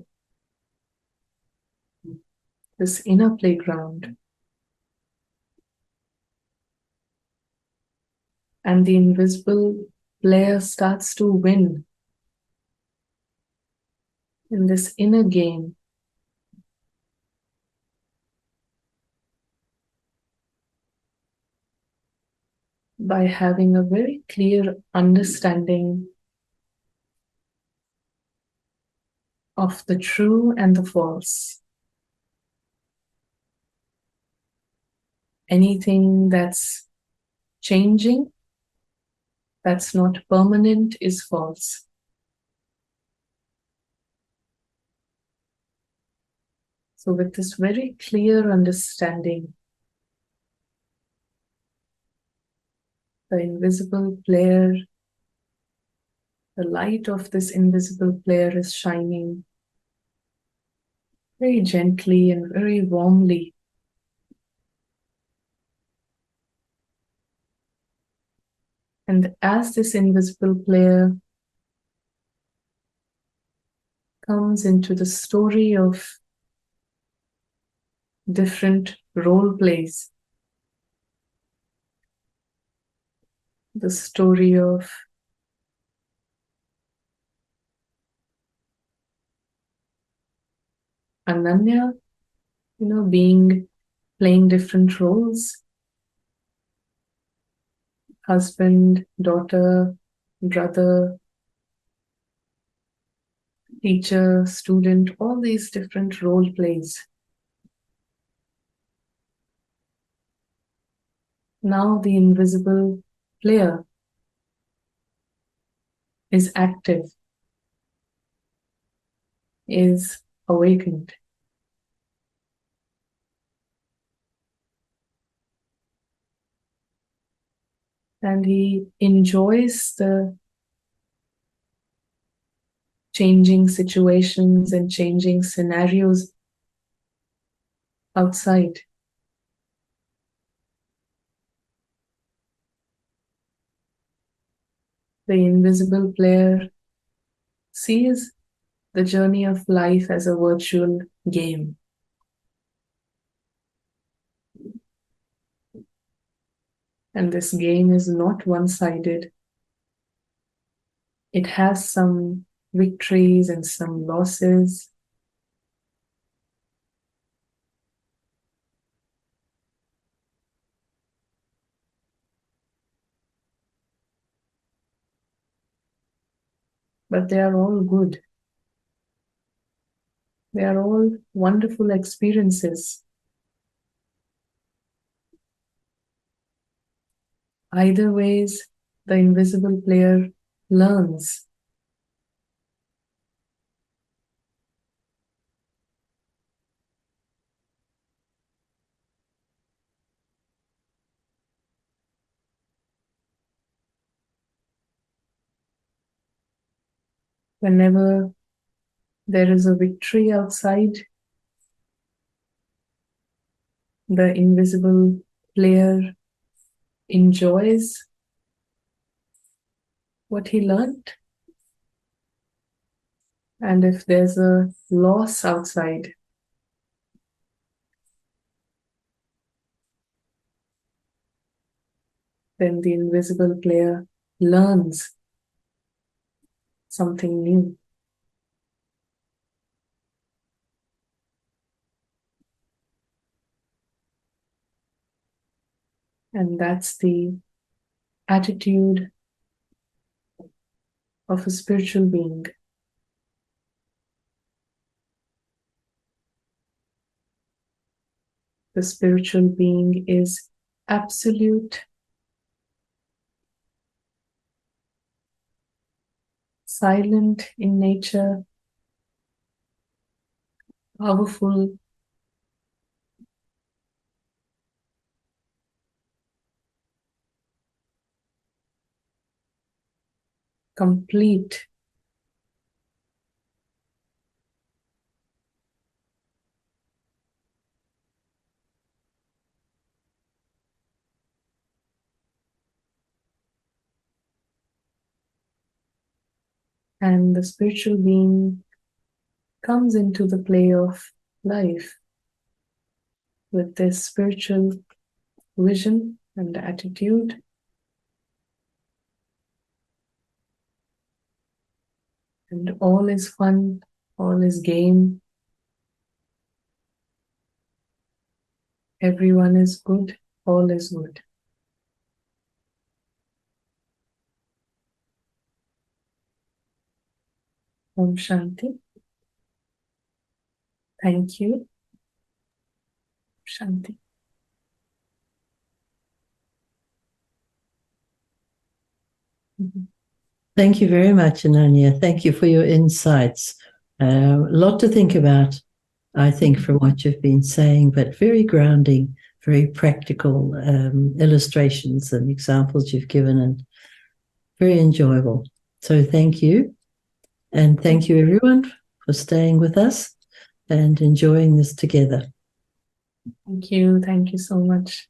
this inner playground. And the invisible player starts to win in this inner game. By having a very clear understanding of the true and the false. Anything that's changing that's not permanent is false. So with this very clear understanding, the invisible player, the light of this invisible player is shining very gently and very warmly. And as this invisible player comes into the story of different role plays, the story of Ananya, playing different roles, husband, daughter, brother, teacher, student, all these different role plays. Now the invisible player is active, is awakened. And he enjoys the changing situations and changing scenarios outside. The invisible player sees the journey of life as a virtual game. And this game is not one-sided. It has some victories and some losses. But they are all good. They are all wonderful experiences. Either ways, the invisible player learns. Whenever there is a victory outside, the invisible player enjoys what he learned. And if there's a loss outside, then the invisible player learns something new. And that's the attitude of a spiritual being. The spiritual being is absolute, silent in nature, powerful, complete. And the spiritual being comes into the play of life with this spiritual vision and attitude. And all is fun, all is game. Everyone is good, all is good. Om Shanti. Thank you. Shanti. Thank you very much, Ananya. Thank you for your insights. A lot to think about, I think, from what you've been saying, but very grounding, very practical illustrations and examples you've given, and very enjoyable. So thank you. And thank you, everyone, for staying with us and enjoying this together. Thank you. Thank you so much.